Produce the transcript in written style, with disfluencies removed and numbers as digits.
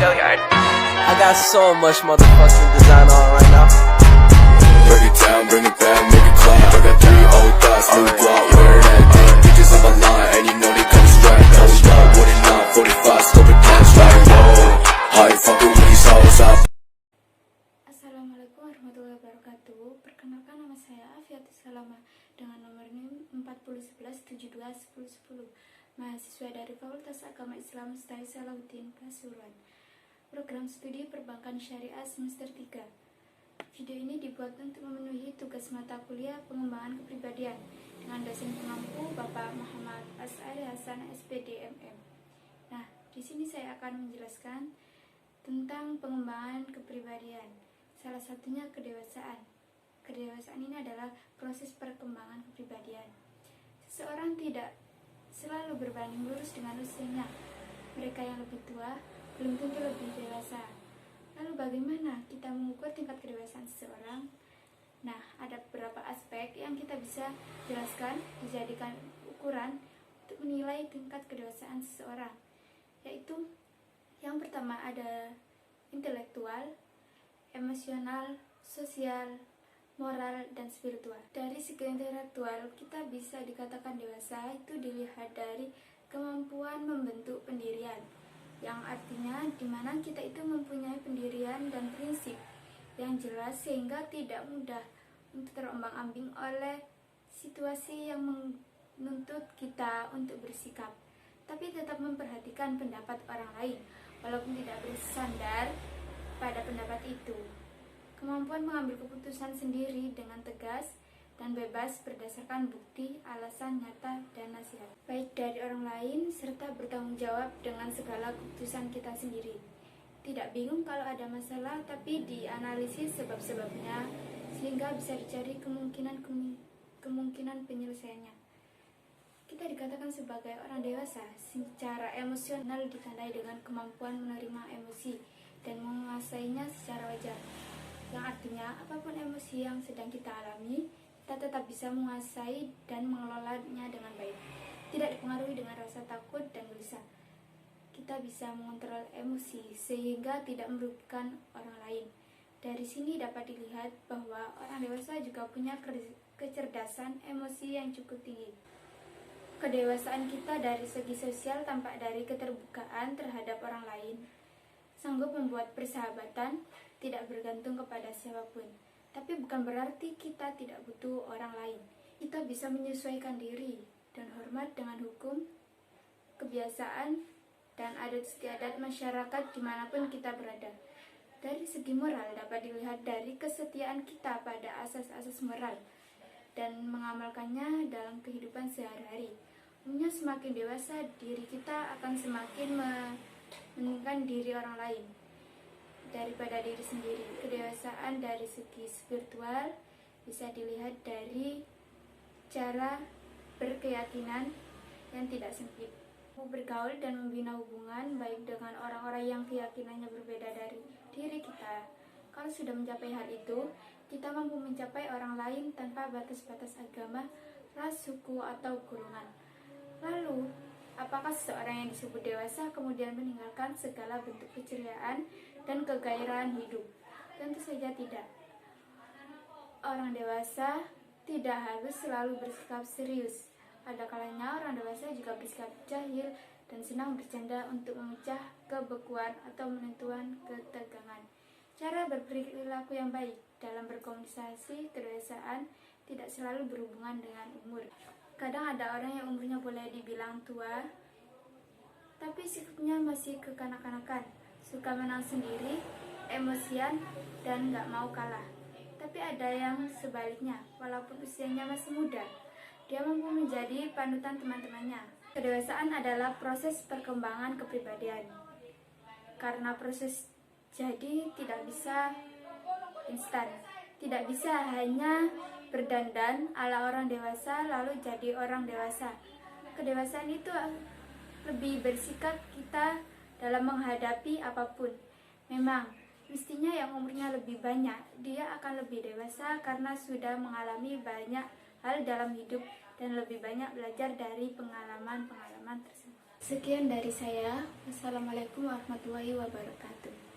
I got so much motherfucking design on right now. Break it down, bring it back, make it clap. I got 3 old thoughts, new block, where that day. Bitches on my line, and you know they come straight. Hold up, what it not, 45, scope it cash like whoa. How you fucking with these hoes up? Assalamualaikum warahmatullahi wabarakatuh. Perkenalkan, nama saya Afiati Salama dengan nomor NIM 4011721010, mahasiswa dari Fakultas Agama Islam STAI Salahuddin Pasuruan, program studi perbankan syariah semester 3. Video ini dibuat untuk memenuhi tugas mata kuliah pengembangan kepribadian dengan dosen pengampu Bapak Muhammad As'ari Hasan SPD MM. Nah, di sini saya akan menjelaskan tentang pengembangan kepribadian. Salah satunya kedewasaan. Kedewasaan ini adalah proses perkembangan kepribadian. Seseorang tidak selalu berbanding lurus dengan usianya. Mereka yang lebih tua belum tentu lebih dewasa. Lalu bagaimana kita mengukur tingkat kedewasaan seseorang? Nah, ada beberapa aspek yang kita bisa jelaskan dijadikan ukuran untuk menilai tingkat kedewasaan seseorang, yaitu yang pertama ada intelektual, emosional, sosial, moral, dan spiritual. Dari segi intelektual, kita bisa dikatakan dewasa itu dilihat dari kemampuan membentuk pendirian, yang artinya dimana kita itu mempunyai pendirian dan prinsip yang jelas sehingga tidak mudah untuk terombang-ambing oleh situasi yang menuntut kita untuk bersikap, tapi tetap memperhatikan pendapat orang lain walaupun tidak bersandar pada pendapat itu. Kemampuan mengambil keputusan sendiri dengan tegas dan bebas berdasarkan bukti, alasan nyata, dan nasihat, baik dari orang lain, serta bertanggung jawab dengan segala keputusan kita sendiri. Tidak bingung kalau ada masalah, tapi dianalisis sebab-sebabnya, sehingga bisa dicari kemungkinan penyelesaiannya. Kita dikatakan sebagai orang dewasa secara emosional ditandai dengan kemampuan menerima emosi dan menguasainya secara wajar, yang artinya apapun emosi yang sedang kita alami, kita tetap bisa menguasai dan mengelolanya dengan baik, tidak dipengaruhi dengan rasa takut dan gelisah. Kita bisa mengontrol emosi sehingga tidak merugikan orang lain. Dari sini dapat dilihat bahwa orang dewasa juga punya kecerdasan emosi yang cukup tinggi. Kedewasaan kita dari segi sosial tampak dari keterbukaan terhadap orang lain, sanggup membuat persahabatan, tidak bergantung kepada siapapun. Tapi bukan berarti kita tidak butuh orang lain. Kita bisa menyesuaikan diri dan hormat dengan hukum, kebiasaan, dan adat istiadat masyarakat dimanapun kita berada. Dari segi moral dapat dilihat dari kesetiaan kita pada asas-asas moral dan mengamalkannya dalam kehidupan sehari-hari. Umumnya semakin dewasa, diri kita akan semakin meninggikan diri orang lain daripada diri sendiri. Kedewasaan dari segi spiritual bisa dilihat dari cara berkeyakinan yang tidak sempit, bergaul dan membina hubungan baik dengan orang-orang yang keyakinannya berbeda dari diri kita. Kalau sudah mencapai hal itu, kita mampu mencapai orang lain tanpa batas-batas agama, ras, suku, atau golongan. Lalu, apakah seseorang yang disebut dewasa kemudian meninggalkan segala bentuk keceriaan dan kegairahan hidup? Tentu saja tidak. Orang dewasa tidak harus selalu bersikap serius. Ada kalanya orang dewasa juga bersikap jahil dan senang bercanda untuk memecah kebekuan atau menentukan ketegangan. Cara berperilaku yang baik dalam berkomunikasi, kedewasaan tidak selalu berhubungan dengan umur. Kadang ada orang yang umurnya boleh dibilang tua, tapi sikapnya masih kekanak-kanakan, suka menang sendiri, emosian, dan gak mau kalah. Tapi ada yang sebaliknya, walaupun usianya masih muda, dia mampu menjadi panutan teman-temannya. Kedewasaan adalah proses perkembangan kepribadian. Karena proses jadi tidak bisa instan, tidak bisa hanya berdandan ala orang dewasa lalu jadi orang dewasa. Kedewasaan itu lebih bersikap kita dalam menghadapi apapun. Memang mestinya yang umurnya lebih banyak, dia akan lebih dewasa karena sudah mengalami banyak hal dalam hidup dan lebih banyak belajar dari pengalaman-pengalaman tersebut. Sekian dari saya. Wassalamualaikum warahmatullahi wabarakatuh.